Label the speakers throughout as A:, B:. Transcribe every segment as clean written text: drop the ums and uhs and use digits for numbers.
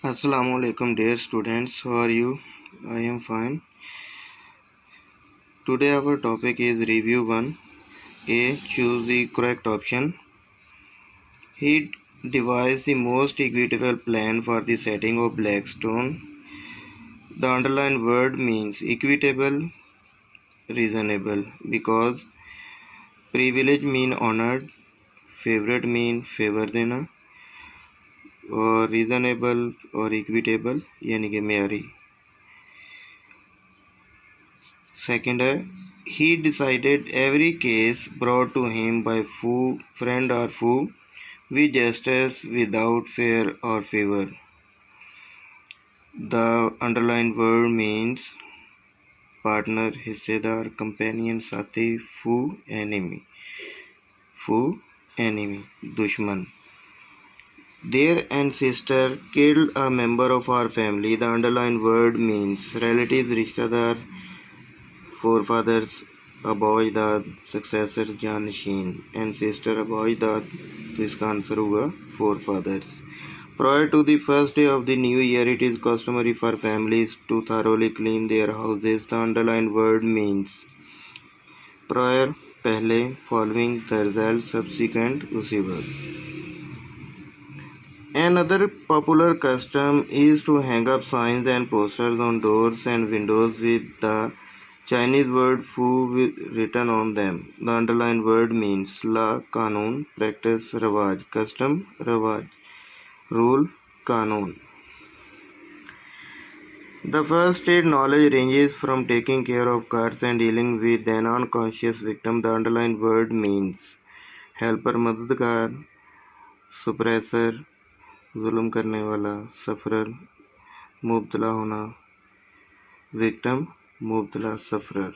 A: Assalamu alaikum dear students, how are you? I am fine. Today our topic is review 1. A. Choose the correct option. He devised the most equitable plan for the setting of Blackstone. The underlined word means equitable, reasonable, because privilege mean honored, favorite mean favor देना और reasonable और equitable यानी कि मेयारी. Second है he decided every case brought to him by friend or foe with justice without fear or favor. The underlined word means partner, हिस्सेदार, companion, साथी, foe, enemy, दुश्मन. Their ancestor killed a member of our family. The underlined word means relatives, रिश्तेदार, forefathers, अबौ अजदाद, successor जानशीन, ancestor अबौ अजदाद, तो इसका answer होगा forefathers. Prior to the first day of the new year, it is customary for families to thoroughly clean their houses. The underlined word means prior पहले, following the result, subsequent उसी वक्त. Another popular custom is to hang up signs and posters on doors and windows with the Chinese word fu written on them. The underlined word means law, कानून, practice, रवाज, custom, रवाज, rule, कानून. The first aid knowledge ranges from taking care of cuts and dealing with an unconscious victim. The underlined word means helper, मददगार, suppressor, जुल्म करने वाला, sufferer, मुब्तला होना, victim, मुब्तला, sufferer.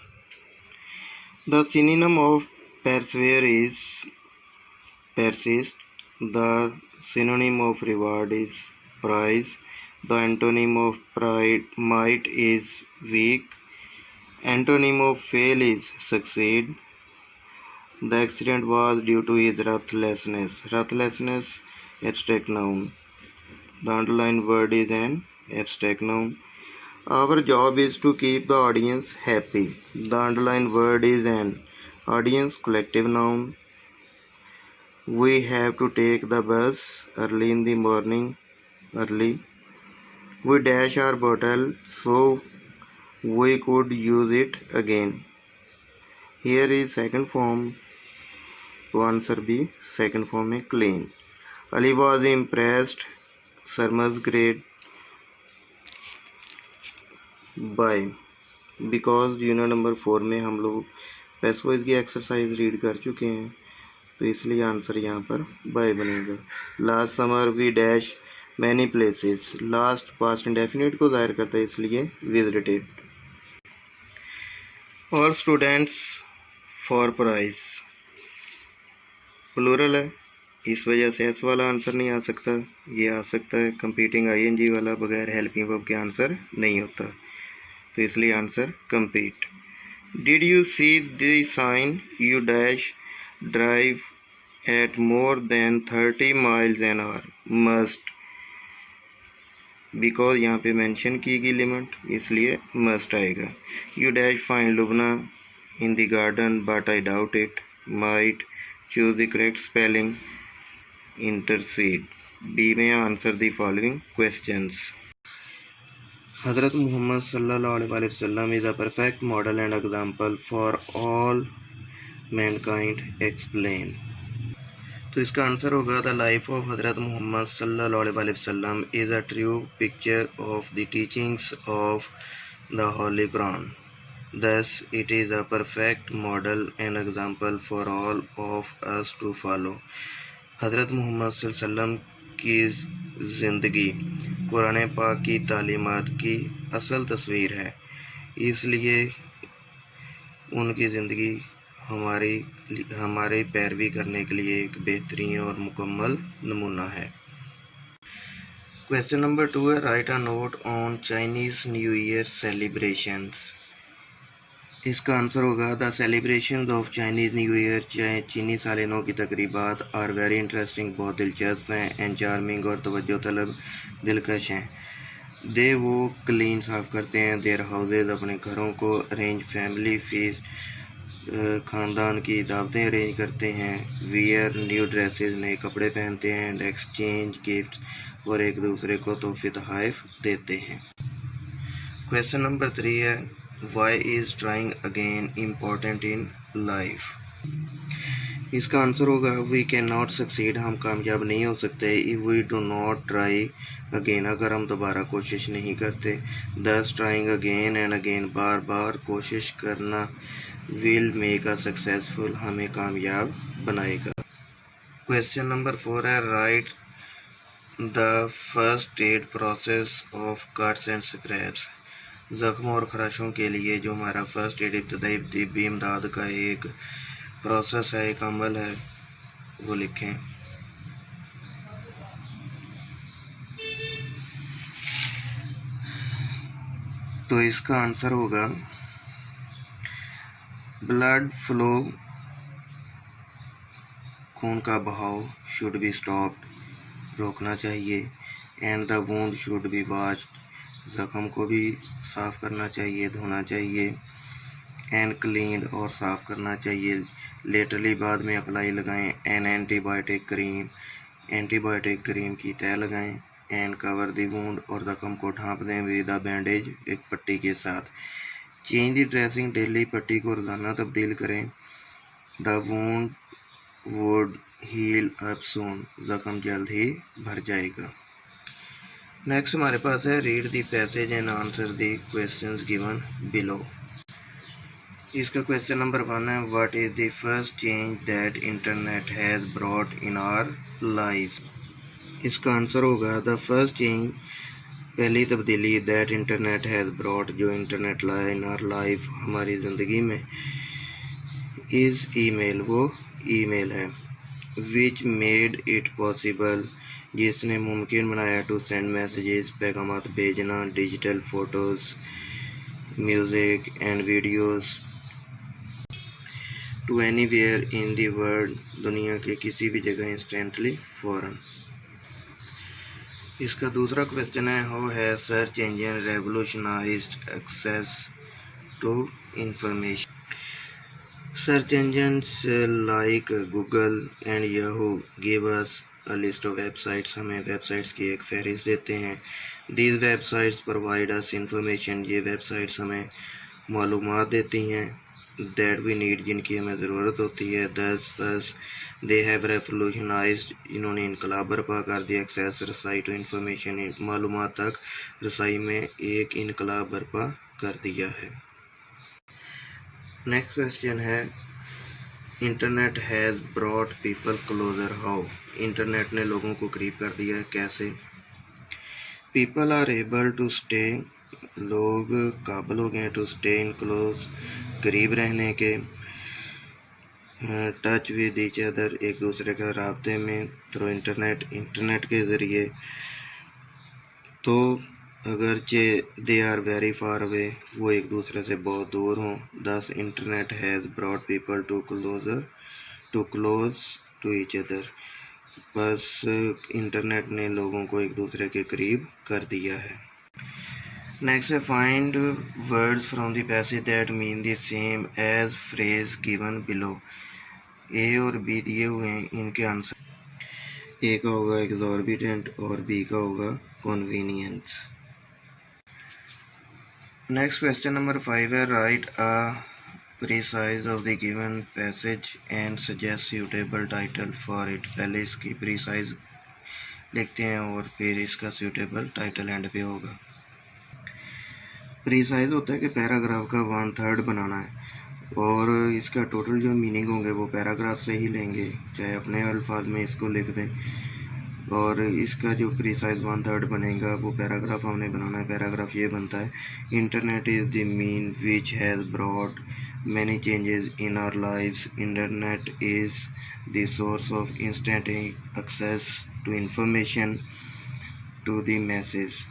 A: The synonym of persevere is persist. The synonym of reward is prize. The antonym of might is weak. Antonym of fail is succeed. The accident was due to his ruthlessness. Ruthlessness, abstract noun. The underlined word is an abstract noun. Our job is to keep the audience happy. The underlined word is an audience, collective noun. We have to take the bus early in the morning. Early. We dash our bottle so we could use it again. Here is second form. To answer B, second form is clean. Ali was impressed. Sarma's great by because unit number 4 में हम लोग पैसवाइज की exercise read कर चुके हैं, तो इसलिए answer यहाँ पर बाय बनेगा. Last summer we dash many places. Last past indefinite को जाहिर करता है, इसलिए विजिटेड. और स्टूडेंट्स फॉर प्राइज प्लूरल है, इस वजह से एस वाला आंसर नहीं आ सकता. ये आ सकता है कंपीटिंग आईएनजी वाला, बगैर हेल्पिंग वर्ब के आंसर नहीं होता, तो इसलिए आंसर कंपीट. Did you see the sign you dash drive at more than 30 miles an hour must. Because यहाँ पे मेंशन की गई लिमिट, इसलिए मस्ट आएगा. You dash find Lubna in the garden but I doubt it. Might. Choose the correct spelling. Intercede. B में answer the following questions. हज़रत मुहम्मद सल्लल्लाहु अलैहि वसल्लम is a perfect model and example for all mankind. Explain. तो इसका answer होगा the life of हज़रत मुहम्मद सल्लल्लाहु अलैहि वसल्लम is a true picture of the teachings of the Holi Quran. Thus, it is a perfect model and example for all of us to follow. हज़रत मुहम्मद सल्लल्लाहु अलैहि वसल्लम की ज़िंदगी कुरान पाक की तालीमात की असल तस्वीर है, इसलिए उनकी ज़िंदगी हमारी पैरवी करने के लिए एक बेहतरीन और मुकम्मल नमूना है. क्वेश्चन नंबर 2 है right a note on Chinese new year celebrations. इसका आंसर होगा the celebration of Chinese new year, चीनी साल नौ की तकरीबात आर वेरी इंटरेस्टिंग, बहुत दिलचस्प हैं, एंड चार्मिंग और तवज्जो तलब दिलकश हैं। दे वो क्लीन साफ़ करते हैं, देयर हाउसेज अपने घरों को, अरेंज फैमिली फीस्ट ख़ानदान की दावतें अरेंज करते हैं, वियर न्यू ड्रेसेस नए कपड़े पहनते हैं, एंड एक्सचेंज गिफ्ट और एक दूसरे को तोहफे तोहफ़ देते हैं। क्वेश्चन नंबर 3 है why is trying again important in life. इसका आंसर होगा वी कैन नॉट सक्सीड, हम कामयाब नहीं हो सकते, if we do not try again, अगर हम दोबारा कोशिश नहीं करते। Thus trying again and again, बार बार कोशिश करना, विल मेक अ सक्सेसफुल, हमें कामयाब बनाएगा। क्वेश्चन नंबर 4 है right the first aid process of cuts and scraps. ज़ख्म और खराशों के लिए जो हमारा फर्स्ट एड इब्तदाई तिब्बी इमदाद का एक प्रोसेस है, एक अमल है, वो लिखें। तो इसका आंसर होगा ब्लड फ्लो, खून का बहाव, शुड बी स्टॉप्ड, रोकना चाहिए, and the wound should be washed, ज़ख्म को भी साफ़ करना चाहिए, धोना चाहिए, एंड क्लीन और साफ़ करना चाहिए, लेटरली बाद में अप्लाई लगाएं, एन एंटीबायोटिक क्रीम की तय लगाएं, एंड कवर द वुंड और ज़ख्म को ढाँप दें विद अ बैंडेज, एक पट्टी के साथ, चेंज द ड्रेसिंग डेली, पट्टी को रोज़ाना तब्दील करें, the wound would heal up soon, ज़ख्म जल्द ही भर जाएगा। नेक्स्ट हमारे पास है read the passage and answer the questions given below. इसका क्वेश्चन नंबर 1 है what is the first change that internet has brought in our life. इसका आंसर होगा द फर्स्ट चेंज, पहली तब्दीली, दैट इंटरनेट हैज़ ब्रॉट, जो internet लाया, in our life, हमारी ज़िंदगी में, इज़ ईमेल, वो ईमेल है, विच मेड इट पॉसिबल, जिसने मुमकिन बनाया, टू सेंड मैसेजेस, पैगामात भेजना, digital photos, music and videos, to anywhere in the world, दुनिया के किसी भी जगह, इंस्टेंटली, फ़ौरन। इसका दूसरा क्वेश्चन है how has search engine revolutionised access to information. Search engines like Google and Yahoo give us a list of websites, हमें वेबसाइट्स की एक फहरिस्त देते हैं। These websites provide us information, ये वेबसाइट्स हमें मालूमात देती हैं, दैट वी नीड, जिनकी हमें ज़रूरत होती है। दस बस दे हैव रेवोल्यूशनाइज्ड, इन्होंने इनकलाब बर्पा कर दिया, एक्सेस, रसाई, टू इंफॉर्मेशन, मालूमात तक रसाई में एक इनकलाब बर्पा कर दिया है। नेक्स्ट क्वेश्चन है internet has brought people closer, how, internet ने लोगों को करीब कर दिया, कैसे। People are able to stay, लोग काबिल हो गए हैं, टू स्टे इन क्लोज, करीब रहने के, टच विद ईच अदर, एक दूसरे के राब्ते में, थ्रू इंटरनेट के ज़रिए। तो अगरचे they are very far away, वो एक दूसरे से बहुत दूर हों। Thus internet has brought people to close to each other, बस इंटरनेट ने लोगों को एक दूसरे के करीब कर दिया है। नेक्स्ट है find words from the passage that mean the same as phrase given below. A और बी दिए हुए हैं, इनके आंसर, ए का होगा एग्जॉर्बिटेंट और बी का होगा कन्वीनियंस। नेक्स्ट क्वेश्चन नंबर 5 है right a precise of the given passage and suggest suitable title for it. पहले इसकी प्रीसाइज लिखते हैं और फिर इसका सूटेबल टाइटल एंड पे होगा। प्रीसाइज होता है कि पैराग्राफ का 1/3 बनाना है और इसका टोटल जो मीनिंग होंगे वो पैराग्राफ से ही लेंगे, चाहे अपने अल्फाज में इसको लिख दें, और इसका जो प्रीसाइज 1/3 बनेगा वो पैराग्राफ हमने बनाना है। पैराग्राफ ये बनता है internet is the mean which has brought many changes in our lives, internet is the source of instant access to information to the message.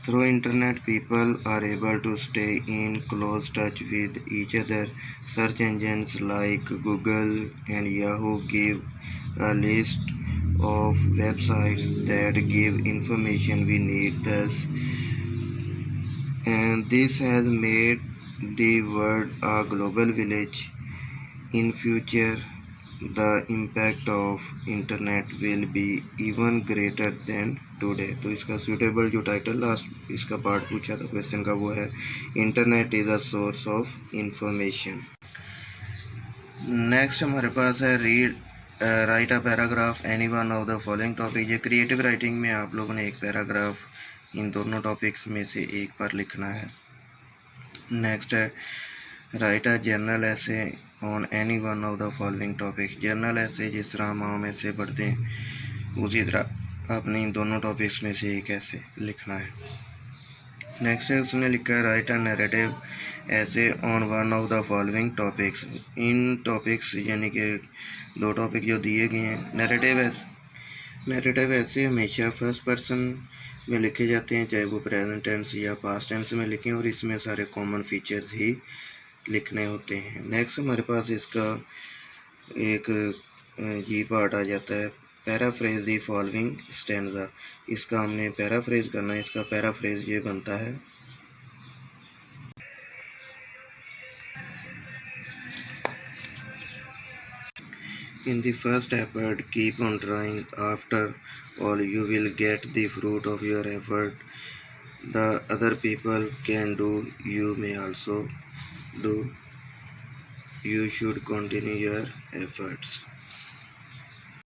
A: Through internet, people are able to stay in close touch with each other. Search engines like Google and Yahoo give a list of websites that give information we need. And this has made the world a global village. In future, the impact of internet will be even greater than today. तो इसका suitable जो title last इसका part पूछा था question का वो है internet is a source of information. Next हमारे पास है right a paragraph any one of the following topic. ये क्रिएटिव राइटिंग में आप लोगों ने एक पैराग्राफ इन दोनों टॉपिक्स में से एक पर लिखना है। नेक्स्ट है राइट अ जर्नल ऐसे on any one of the following topic. Journal ऐसे जिस तरह हम आम ऐसे पढ़ते हैं उसी तरह आपने इन दोनों टॉपिक्स में से एक ऐसे लिखना है। नेक्स्ट है उसने लिखा है राइट अ नैरेटिव ऐसे on one of the following topics. In topics यानी कि दो टॉपिक जो दिए गए हैं नैरेटिव ऐसे हमेशा फर्स्ट पर्सन में लिखे जाते हैं, चाहे वो प्रेजेंट टेंस या पास्ट टेंस में लिखें, और इसमें सारे कॉमन फीचर्स ही लिखने होते हैं। नेक्स्ट हमारे पास इसका एक ये पार्ट आ जाता है पैराफ्रेज द फॉलोइंग स्टैंजा। इसका हमने पैराफ्रेज करना है। इसका पैराफ्रेज ये बनता है In the first effort, keep on trying. After all, you will get the fruit of your effort. The other people can do, you may also do. You should continue your efforts.